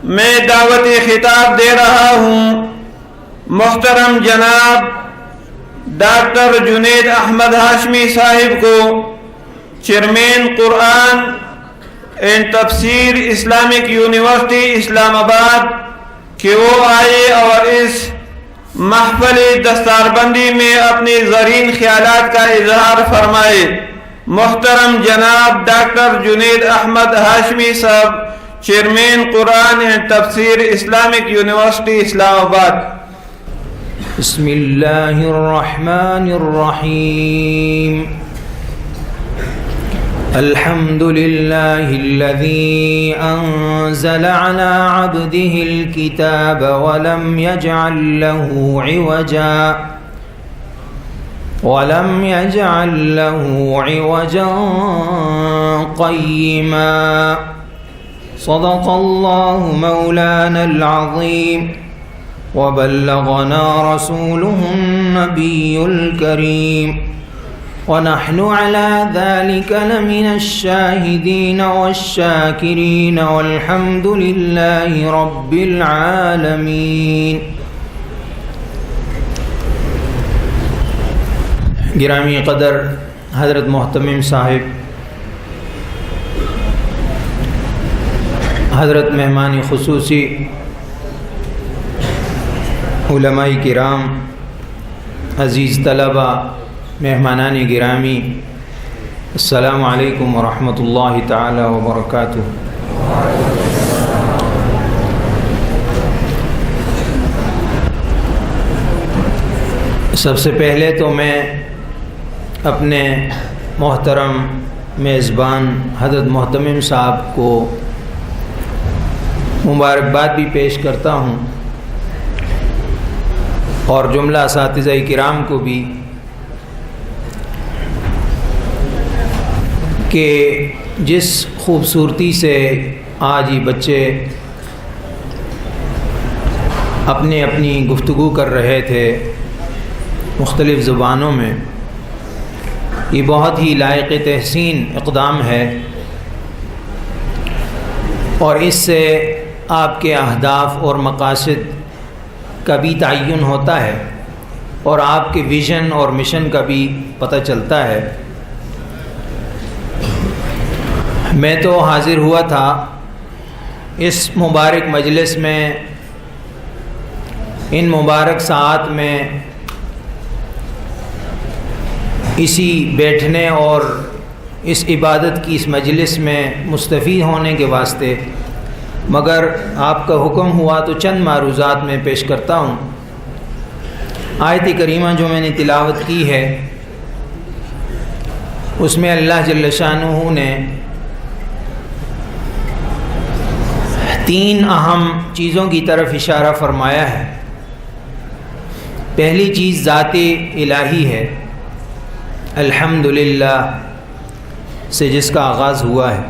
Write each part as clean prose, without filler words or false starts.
میں دعوتی خطاب دے رہا ہوں محترم جناب ڈاکٹر جنید احمد ہاشمی صاحب کو، چیئرمین قرآن اینڈ تفسیر اسلامک یونیورسٹی اسلام آباد، کہ وہ آئے اور اس محفل دستار بندی میں اپنی زرین خیالات کا اظہار فرمائے۔ محترم جناب ڈاکٹر جنید احمد ہاشمی صاحب، چیئرمین قرآن اینڈ تفسیر اسلامک یونیورسٹی اسلام آباد۔ بسم اللہ الرحمن الرحیم۔ الحمد للہ الذی انزل على عبده الكتاب ولم يجعل له عوجا قیما۔ صدق اللہ مولانا العظیم وبلغنا رسوله النبي الكريم ونحن على ذلك لمن الشاهدين والشاكرين والحمد لله رب العالمين۔ گرامی قدر حضرت محتمم صاحب، حضرت مہمان خصوصی، علماء کرام، عزیز طلبہ، مہمانان گرامی، السلام علیکم ورحمۃ اللہ تعالی وبرکاتہ۔ سب سے پہلے تو میں اپنے محترم میزبان حضرت محتمم صاحب کو مبارکباد بھی پیش کرتا ہوں، اور جملہ اساتذہ کرام کو بھی، کہ جس خوبصورتی سے آج یہ بچے اپنی اپنی گفتگو کر رہے تھے مختلف زبانوں میں، یہ بہت ہی لائق تحسین اقدام ہے، اور اس سے آپ کے اہداف اور مقاصد کا بھی تعین ہوتا ہے، اور آپ کے ویژن اور مشن کا بھی پتہ چلتا ہے۔ میں تو حاضر ہوا تھا اس مبارک مجلس میں، ان مبارک ساعات میں، اسی بیٹھنے اور اس عبادت کی اس مجلس میں مستفید ہونے کے واسطے، مگر آپ کا حکم ہوا تو چند معروضات میں پیش کرتا ہوں۔ آیت کریمہ جو میں نے تلاوت کی ہے، اس میں اللہ جل شانہ نے 3 اہم چیزوں کی طرف اشارہ فرمایا ہے۔ پہلی چیز ذات الہی ہے، الحمدللہ سے جس کا آغاز ہوا ہے۔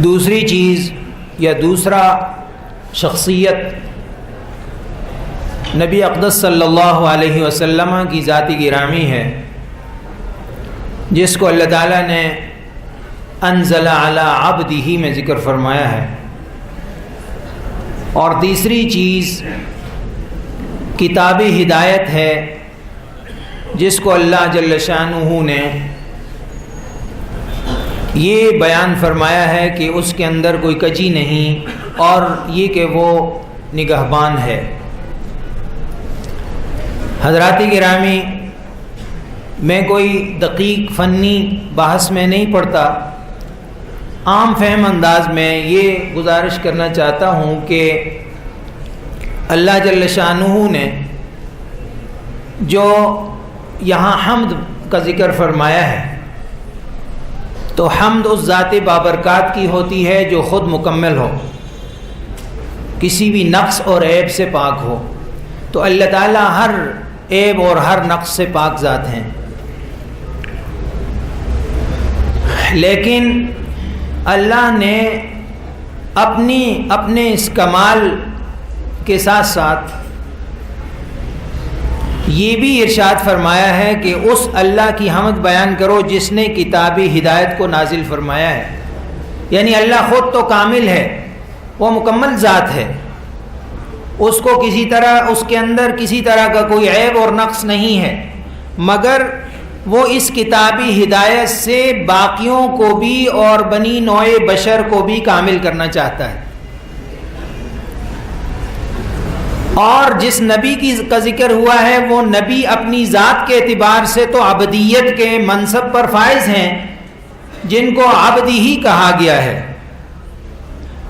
دوسری چیز یا دوسرا شخصیت نبی اقدس صلی اللہ علیہ وسلم کی ذات گرامی ہے، جس کو اللہ تعالیٰ نے انزل علی عبدہ میں ذکر فرمایا ہے۔ اور تیسری چیز کتاب ہدایت ہے، جس کو اللہ جل شانہ نے یہ بیان فرمایا ہے کہ اس کے اندر کوئی کجی نہیں، اور یہ کہ وہ نگہبان ہے۔ حضرات گرامی، میں کوئی دقیق فنی بحث میں نہیں پڑتا، عام فہم انداز میں یہ گزارش کرنا چاہتا ہوں کہ اللہ جل شانہ نے جو یہاں حمد کا ذکر فرمایا ہے، تو حمد اس ذات بابرکات کی ہوتی ہے جو خود مکمل ہو، کسی بھی نقص اور عیب سے پاک ہو۔ تو اللہ تعالیٰ ہر عیب اور ہر نقص سے پاک ذات ہیں، لیکن اللہ نے اپنے اس کمال کے ساتھ ساتھ یہ بھی ارشاد فرمایا ہے کہ اس اللہ کی حمد بیان کرو جس نے کتابی ہدایت کو نازل فرمایا ہے. یعنی اللہ خود تو کامل ہے، وہ مکمل ذات ہے، اس کو کسی طرح، اس کے اندر کسی طرح کا کوئی عیب اور نقص نہیں ہے، مگر وہ اس کتابی ہدایت سے باقیوں کو بھی اور بنی نوع بشر کو بھی کامل کرنا چاہتا ہے. اور جس نبی کا ذکر ہوا ہے وہ نبی اپنی ذات کے اعتبار سے تو عبدیت کے منصب پر فائز ہیں، جن کو عبدی ہی کہا گیا ہے،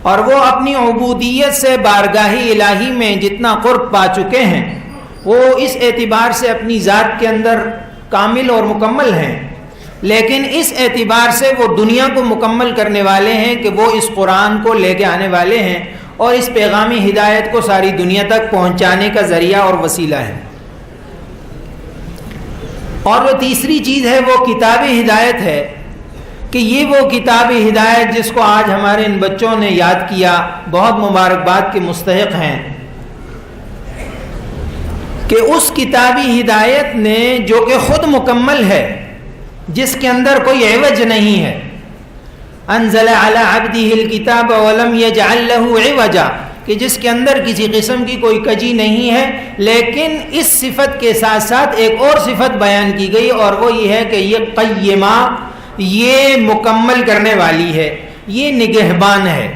اور وہ اپنی عبودیت سے بارگاہ الہی میں جتنا قرب پا چکے ہیں وہ اس اعتبار سے اپنی ذات کے اندر کامل اور مکمل ہیں. لیکن اس اعتبار سے وہ دنیا کو مکمل کرنے والے ہیں کہ وہ اس قرآن کو لے کے آنے والے ہیں اور اس پیغامی ہدایت کو ساری دنیا تک پہنچانے کا ذریعہ اور وسیلہ ہے. اور وہ تیسری چیز ہے وہ کتابی ہدایت ہے کہ یہ وہ کتابی ہدایت جس کو آج ہمارے ان بچوں نے یاد کیا، بہت مبارکباد کے مستحق ہیں، کہ اس کتابی ہدایت نے جو کہ خود مکمل ہے، جس کے اندر کوئی عوج نہیں ہے. انزل علی عبدہ الکتاب ولم یجعل لہ عوجا، کہ جس کے اندر کسی قسم کی کوئی کجی نہیں ہے، لیکن اس صفت کے ساتھ ساتھ ایک اور صفت بیان کی گئی، اور وہ یہ ہے کہ یہ قیمہ، یہ مکمل کرنے والی ہے، یہ نگہبان ہے.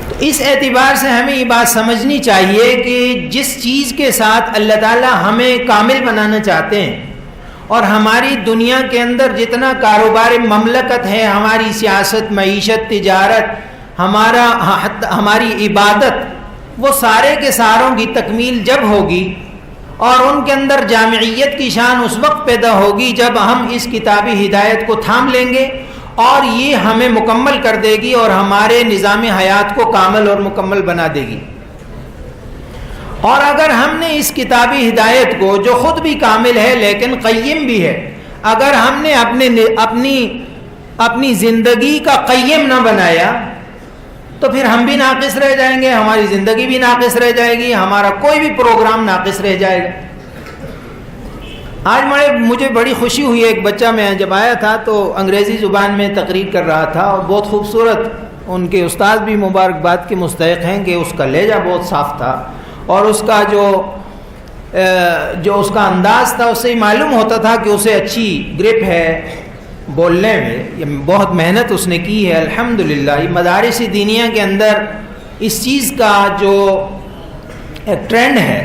تو اس اعتبار سے ہمیں یہ بات سمجھنی چاہیے کہ جس چیز کے ساتھ اللہ تعالیٰ ہمیں کامل بنانا چاہتے ہیں، اور ہماری دنیا کے اندر جتنا کاروبار مملکت ہے، ہماری سیاست، معیشت، تجارت، ہماری عبادت، وہ سارے کے ساروں کی تکمیل جب ہوگی اور ان کے اندر جامعیت کی شان اس وقت پیدا ہوگی جب ہم اس کتابی ہدایت کو تھام لیں گے، اور یہ ہمیں مکمل کر دے گی اور ہمارے نظام حیات کو کامل اور مکمل بنا دے گی. اور اگر ہم نے اس کتابی ہدایت کو جو خود بھی کامل ہے لیکن قیم بھی ہے، اگر ہم نے اپنی زندگی کا قیم نہ بنایا تو پھر ہم بھی ناقص رہ جائیں گے، ہماری زندگی بھی ناقص رہ جائے گی، ہمارا کوئی بھی پروگرام ناقص رہ جائے گا. آج مجھے بڑی خوشی ہوئی، ایک بچہ میں جب آیا تھا تو انگریزی زبان میں تقریر کر رہا تھا، اور بہت خوبصورت، ان کے استاد بھی مبارکباد کے مستحق ہیں کہ اس کا لہجہ بہت صاف تھا، اور اس کا جو اس کا انداز تھا اس سے معلوم ہوتا تھا کہ اسے اچھی گرپ ہے بولنے میں، بہت محنت اس نے کی ہے. الحمدللہ یہ مدارس دینیہ کے اندر اس چیز کا جو ایک ٹرینڈ ہے،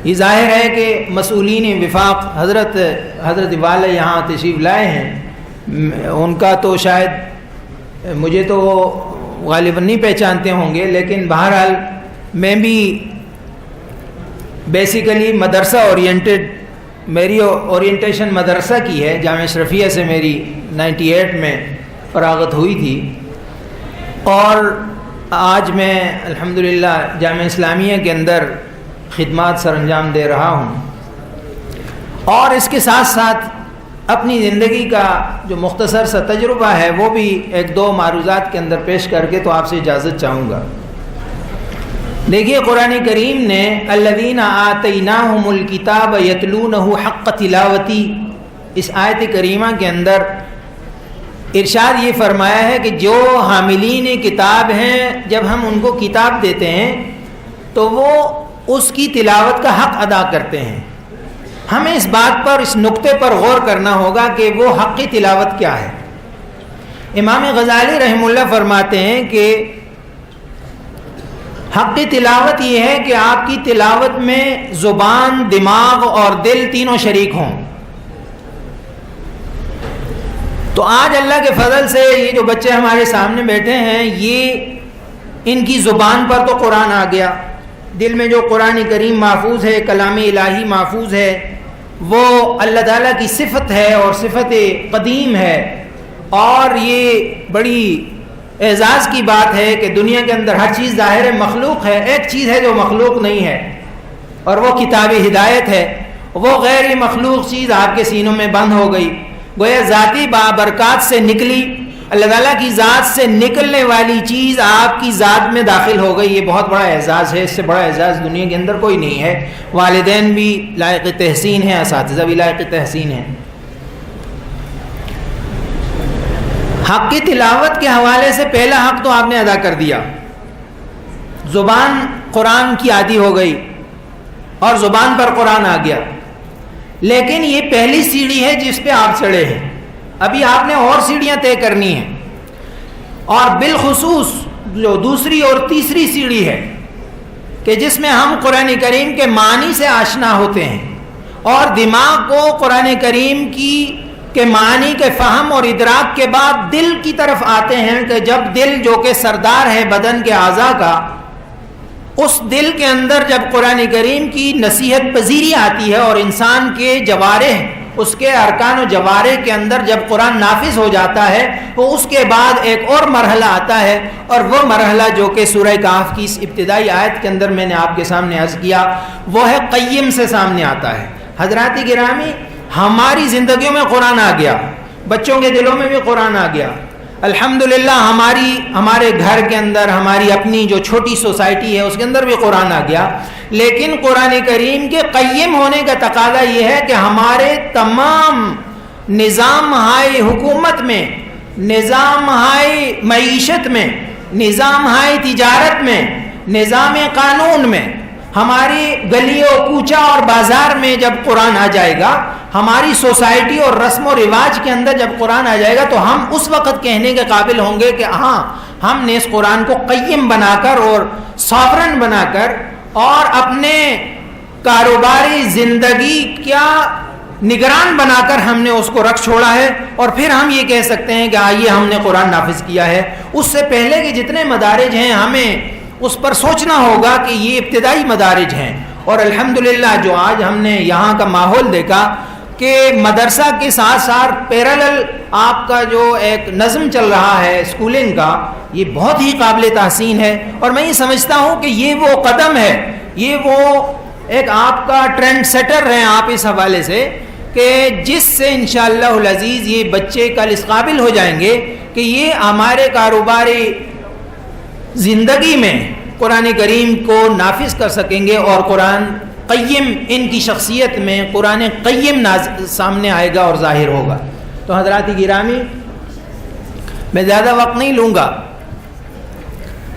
یہ ظاہر ہے کہ مسئولین وفاق حضرت والا یہاں تشریف لائے ہیں، ان کا تو شاید مجھے تو غالباً نہیں پہچانتے ہوں گے، لیکن بہرحال میں بھی بیسیکلی مدرسہ اورینٹڈ، میری اورینٹیشن مدرسہ کی ہے، جامعہ اشرفیہ سے میری 98 میں فراغت ہوئی تھی، اور آج میں الحمدللہ جامعہ اسلامیہ کے اندر خدمات سر انجام دے رہا ہوں. اور اس کے ساتھ ساتھ اپنی زندگی کا جو مختصر سا تجربہ ہے وہ بھی ایک دو معروضات کے اندر پیش کر کے تو آپ سے اجازت چاہوں گا. دیکھیے قرآن کریم نے الذین آتیناہم الکتاب یتلونہ حق تلاوتی، اس آیت کریمہ کے اندر ارشاد یہ فرمایا ہے کہ جو حاملین کتاب ہیں جب ہم ان کو کتاب دیتے ہیں تو وہ اس کی تلاوت کا حق ادا کرتے ہیں. ہمیں اس بات پر، اس نقطے پر غور کرنا ہوگا کہ وہ حق کی تلاوت کیا ہے. امام غزالی رحمہ اللہ فرماتے ہیں کہ حق کی تلاوت یہ ہے کہ آپ کی تلاوت میں زبان، دماغ اور دل تینوں شریک ہوں. تو آج اللہ کے فضل سے یہ جو بچے ہمارے سامنے بیٹھے ہیں، یہ ان کی زبان پر تو قرآن آ گیا، دل میں جو قرآن کریم محفوظ ہے، کلام الہی محفوظ ہے، وہ اللہ تعالیٰ کی صفت ہے اور صفت قدیم ہے. اور یہ بڑی اعزاز کی بات ہے کہ دنیا کے اندر ہر چیز ظاہر مخلوق ہے، ایک چیز ہے جو مخلوق نہیں ہے، اور وہ کتاب ہدایت ہے. وہ غیر مخلوق چیز آپ کے سینوں میں بند ہو گئی، گویا ذاتی بابرکات سے نکلی اللہ تعالیٰ کی ذات سے نکلنے والی چیز آپ کی ذات میں داخل ہو گئی، یہ بہت بڑا اعزاز ہے، اس سے بڑا اعزاز دنیا کے اندر کوئی نہیں ہے۔ والدین بھی لائق تحسین ہیں، اساتذہ بھی لائق تحسین ہیں۔ حق کی تلاوت کے حوالے سے پہلا حق تو آپ نے ادا کر دیا، زبان قرآن کی عادی ہو گئی اور زبان پر قرآن آ گیا، لیکن یہ پہلی سیڑھی ہے جس پہ آپ چڑھے ہیں، ابھی آپ نے اور سیڑھیاں طے کرنی ہیں، اور بالخصوص جو دوسری اور تیسری سیڑھی ہے کہ جس میں ہم قرآن کریم کے معنی سے آشنا ہوتے ہیں اور دماغ کو قرآن کریم کے معنی کے فہم اور ادراک کے بعد دل کی طرف آتے ہیں کہ جب دل جو کہ سردار ہے بدن کے اعضاء کا، اس دل کے اندر جب قرآن کریم کی نصیحت پذیری آتی ہے اور انسان کے جوارح، اس کے ارکان و جوارح کے اندر جب قرآن نافذ ہو جاتا ہے تو اس کے بعد ایک اور مرحلہ آتا ہے، اور وہ مرحلہ جو کہ سورہ کہف کی اس ابتدائی آیت کے اندر میں نے آپ کے سامنے عرض کیا، وہ ہے قیم سے سامنے آتا ہے۔ حضرات گرامی، ہماری زندگیوں میں قرآن آ گیا، بچوں کے دلوں میں بھی قرآن آ گیا، الحمدللہ ہمارے گھر کے اندر، ہماری اپنی جو چھوٹی سوسائٹی ہے اس کے اندر بھی قرآن آ گیا، لیکن قرآن کریم کے قیم ہونے کا تقاضا یہ ہے کہ ہمارے تمام نظام ہائے حکومت میں، نظام ہائے معیشت میں، نظام ہائے تجارت میں، نظام قانون میں، ہماری گلیوں کوچہ اور بازار میں جب قرآن آ جائے گا، ہماری سوسائٹی اور رسم و رواج کے اندر جب قرآن آ جائے گا تو ہم اس وقت کہنے کے قابل ہوں گے کہ ہاں، ہم نے اس قرآن کو قیم بنا کر اور سافرن بنا کر اور اپنے کاروباری زندگی کیا نگران بنا کر ہم نے اس کو رکھ چھوڑا ہے، اور پھر ہم یہ کہہ سکتے ہیں کہ آئیے ہم نے قرآن نافذ کیا ہے۔ اس سے پہلے کے جتنے مدارج ہیں ہمیں اس پر سوچنا ہوگا کہ یہ ابتدائی مدارج ہیں، اور الحمدللہ جو آج ہم نے یہاں کا ماحول دیکھا کہ مدرسہ کے ساتھ ساتھ پیرالل آپ کا جو ایک نظم چل رہا ہے اسکولنگ کا، یہ بہت ہی قابل تحسین ہے، اور میں یہ سمجھتا ہوں کہ یہ وہ قدم ہے، یہ وہ ایک آپ کا ٹرینڈ سیٹر ہیں آپ اس حوالے سے کہ جس سے انشاءاللہ العزیز یہ بچے کل اس قابل ہو جائیں گے کہ یہ ہمارے کاروباری زندگی میں قرآن کریم کو نافذ کر سکیں گے، اور قرآن قیم ان کی شخصیت میں قرآن قیم سامنے آئے گا اور ظاہر ہوگا۔ تو حضرات گرامی، میں زیادہ وقت نہیں لوں گا،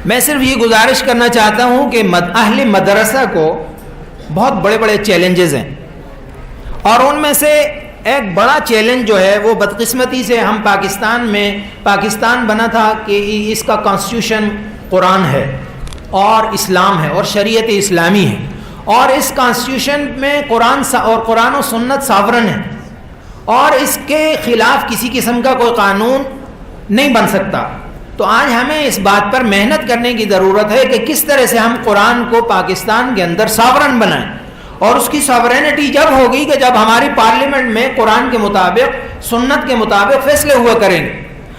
میں صرف یہ گزارش کرنا چاہتا ہوں کہ اہل مدرسہ کو بہت بڑے بڑے چیلنجز ہیں، اور ان میں سے ایک بڑا چیلنج جو ہے وہ بدقسمتی سے ہم پاکستان بنا تھا کہ اس کا کانسٹیٹیوشن قرآن ہے اور اسلام ہے اور شریعت اسلامی ہے، اور اس کانسٹیٹیوشن میں قرآن و سنت ساورن ہے، اور اس کے خلاف کسی قسم کا کوئی قانون نہیں بن سکتا۔ تو آج ہمیں اس بات پر محنت کرنے کی ضرورت ہے کہ کس طرح سے ہم قرآن کو پاکستان کے اندر ساورن بنائیں، اور اس کی ساورینٹی جب ہوگی کہ جب ہماری پارلیمنٹ میں قرآن کے مطابق، سنت کے مطابق فیصلے ہوا کریں گے،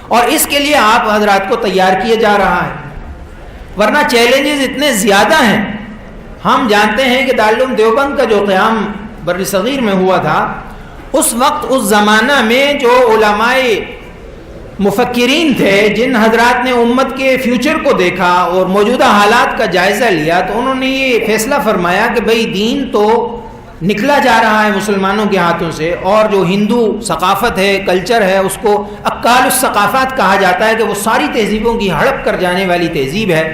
اور اس کے لیے آپ حضرات کو تیار کیا جا رہا ہے، ورنہ چیلنجز اتنے زیادہ ہیں۔ ہم جانتے ہیں کہ دارالعلوم دیوبند کا جو قیام بر صغیر میں ہوا تھا، اس وقت اس زمانہ میں جو علماء مفکرین تھے، جن حضرات نے امت کے فیوچر کو دیکھا اور موجودہ حالات کا جائزہ لیا، تو انہوں نے یہ فیصلہ فرمایا کہ بھئی دین تو نکلا جا رہا ہے مسلمانوں کے ہاتھوں سے، اور جو ہندو ثقافت ہے، کلچر ہے، اس کو اکال الثقافات کہا جاتا ہے کہ وہ ساری تہذیبوں کی ہڑپ کر جانے والی تہذیب ہے۔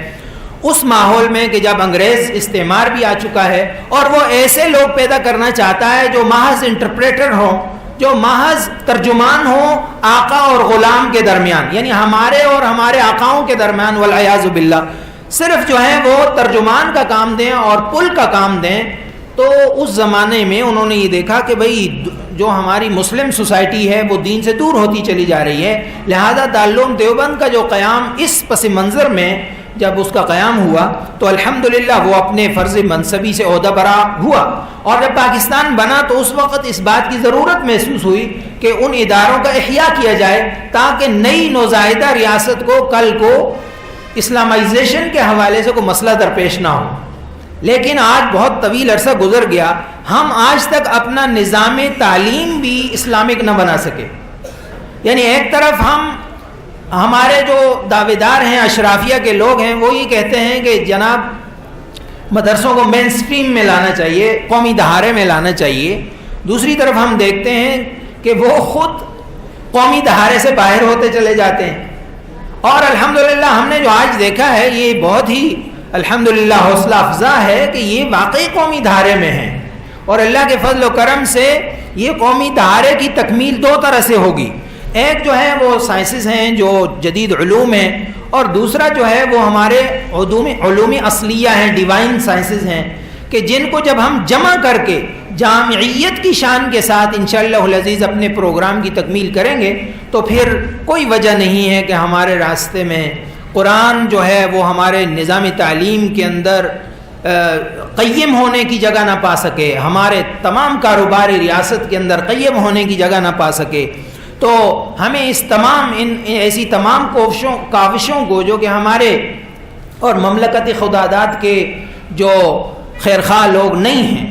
اس ماحول میں کہ جب انگریز استعمار بھی آ چکا ہے اور وہ ایسے لوگ پیدا کرنا چاہتا ہے جو محض انٹرپریٹر ہوں، جو محض ترجمان ہوں آقا اور غلام کے درمیان، یعنی ہمارے اور ہمارے آقاؤں کے درمیان، والعیاذ باللہ صرف جو ہے وہ ترجمان کا کام دیں اور پل کا کام دیں۔ تو اس زمانے میں انہوں نے یہ دیکھا کہ بھئی جو ہماری مسلم سوسائٹی ہے وہ دین سے دور ہوتی چلی جا رہی ہے، لہذا دارالعلوم دیوبند کا جو قیام اس پس منظر میں جب اس کا قیام ہوا تو الحمدللہ وہ اپنے فرض منصبی سے عہدہ برا ہوا، اور جب پاکستان بنا تو اس وقت اس بات کی ضرورت محسوس ہوئی کہ ان اداروں کا احیاء کیا جائے تاکہ نئی نوزائیدہ ریاست کو کل کو اسلامائزیشن کے حوالے سے کوئی مسئلہ درپیش نہ ہو۔ لیکن آج بہت طویل عرصہ گزر گیا، ہم آج تک اپنا نظام تعلیم بھی اسلامک نہ بنا سکے، یعنی ایک طرف ہمارے جو دعوے دار ہیں اشرافیہ کے لوگ ہیں وہ یہ کہتے ہیں کہ جناب مدرسوں کو مین اسٹریم میں لانا چاہیے، قومی دھارے میں لانا چاہیے۔ دوسری طرف ہم دیکھتے ہیں کہ وہ خود قومی دھارے سے باہر ہوتے چلے جاتے ہیں، اور الحمدللہ ہم نے جو آج دیکھا ہے یہ بہت ہی الحمدللہ حوصلہ افزا ہے کہ یہ واقعی قومی دھارے میں ہیں، اور اللہ کے فضل و کرم سے یہ قومی دھارے کی تکمیل دو طرح سے ہوگی۔ ایک جو ہے وہ سائنسز ہیں جو جدید علوم ہیں، اور دوسرا جو ہے وہ ہمارے علوم اصلیہ ہیں، ڈیوائن سائنسز ہیں، کہ جن کو جب ہم جمع کر کے جامعیت کی شان کے ساتھ انشاءاللہ العزیز اپنے پروگرام کی تکمیل کریں گے تو پھر کوئی وجہ نہیں ہے کہ ہمارے راستے میں قرآن جو ہے وہ ہمارے نظام تعلیم کے اندر قیم ہونے کی جگہ نہ پا سکے، ہمارے تمام کاروباری ریاست کے اندر قیم ہونے کی جگہ نہ پا سکے۔ تو ہمیں ایسی تمام کاوشوں کو جو کہ ہمارے اور مملکت خداداد کے جو خیرخواہ لوگ نہیں ہیں،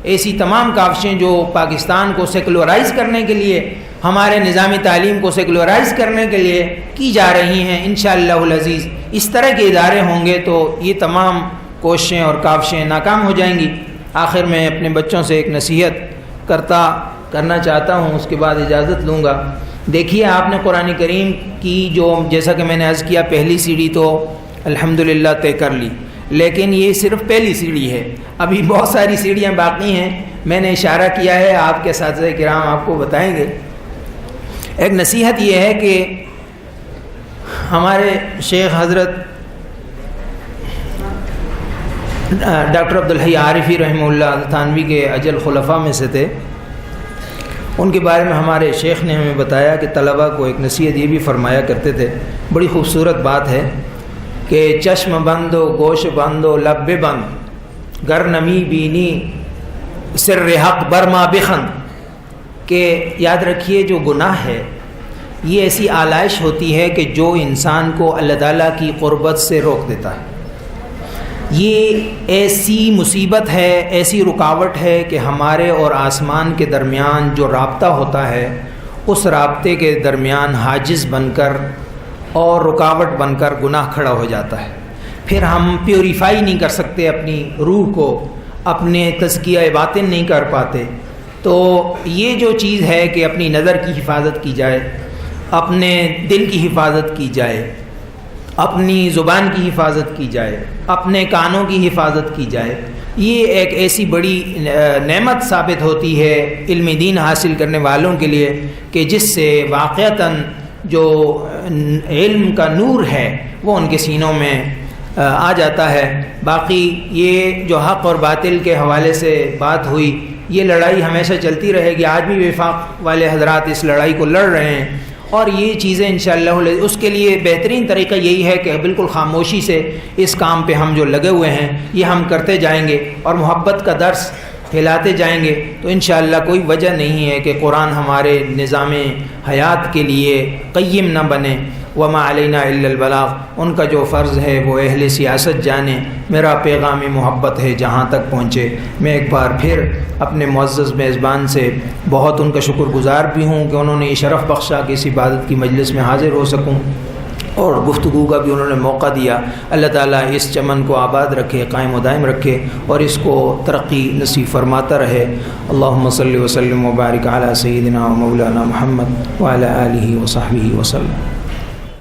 ایسی تمام کاوشیں جو پاکستان کو سیکولرائز کرنے کے لیے، ہمارے نظامی تعلیم کو سیکولرائز کرنے کے لیے کی جا رہی ہیں، انشاءاللہ العزیز اس طرح کے ادارے ہوں گے تو یہ تمام کوششیں اور کاوشیں ناکام ہو جائیں گی۔ آخر میں اپنے بچوں سے ایک نصیحت کرنا چاہتا ہوں، اس کے بعد اجازت لوں گا۔ دیکھیے آپ نے قرآن کریم کی جو جیسا کہ میں نے عرض کیا پہلی سیڑھی تو الحمدللہ طے کر لی، لیکن یہ صرف پہلی سیڑھی ہے، ابھی بہت ساری سیڑھیاں باقی ہیں۔ میں نے اشارہ کیا ہے، آپ کے اساتذہ کرام آپ کو بتائیں گے۔ ایک نصیحت یہ ہے کہ ہمارے شیخ حضرت ڈاکٹر عبدالحی عارفی رحمہ اللہ تھانوی کے اجل خلفاء میں سے تھے، ان کے بارے میں ہمارے شیخ نے ہمیں بتایا کہ طلباء کو ایک نصیحت یہ بھی فرمایا کرتے تھے، بڑی خوبصورت بات ہے کہ چشم بند و گوش بند و لب بند گر نمی بینی سر حق برما بخند، کہ یاد رکھیے جو گناہ ہے یہ ایسی آلائش ہوتی ہے کہ جو انسان کو اللہ تعالیٰ کی قربت سے روک دیتا ہے۔ یہ ایسی مصیبت ہے، ایسی رکاوٹ ہے کہ ہمارے اور آسمان کے درمیان جو رابطہ ہوتا ہے اس رابطے کے درمیان حاجز بن کر اور رکاوٹ بن کر گناہ کھڑا ہو جاتا ہے۔ پھر ہم پیوریفائی نہیں کر سکتے اپنی روح کو، اپنے تزکیہ باطن نہیں کر پاتے۔ تو یہ جو چیز ہے کہ اپنی نظر کی حفاظت کی جائے، اپنے دل کی حفاظت کی جائے، اپنی زبان کی حفاظت کی جائے، اپنے کانوں کی حفاظت کی جائے، یہ ایک ایسی بڑی نعمت ثابت ہوتی ہے علم دین حاصل کرنے والوں کے لیے کہ جس سے واقعتاً جو علم کا نور ہے وہ ان کے سینوں میں آ جاتا ہے۔ باقی یہ جو حق اور باطل کے حوالے سے بات ہوئی، یہ لڑائی ہمیشہ چلتی رہے گی، آج بھی وفاق والے حضرات اس لڑائی کو لڑ رہے ہیں، اور یہ چیزیں انشاءاللہ اس کے لیے بہترین طریقہ یہی ہے کہ بالکل خاموشی سے اس کام پہ ہم جو لگے ہوئے ہیں یہ ہم کرتے جائیں گے اور محبت کا درس پھیلاتے جائیں گے، تو انشاءاللہ کوئی وجہ نہیں ہے کہ قرآن ہمارے نظام حیات کے لیے قیم نہ بنے۔ وما علینا الا البلاغ، ان کا جو فرض ہے وہ اہل سیاست جانے، میرا پیغام محبت ہے جہاں تک پہنچے۔ میں ایک بار پھر اپنے معزز میزبان سے بہت ان کا شکر گزار بھی ہوں کہ انہوں نے یہ شرف بخشا کہ اس عبادت کی مجلس میں حاضر ہو سکوں اور گفتگو کا بھی انہوں نے موقع دیا۔ اللہ تعالیٰ اس چمن کو آباد رکھے، قائم و دائم رکھے اور اس کو ترقی نصیب فرماتا رہے۔ اللہم صلی وسلم وبارک علی سیدنا و مولانا محمد وعلی آلہ وصحبہ وسلم۔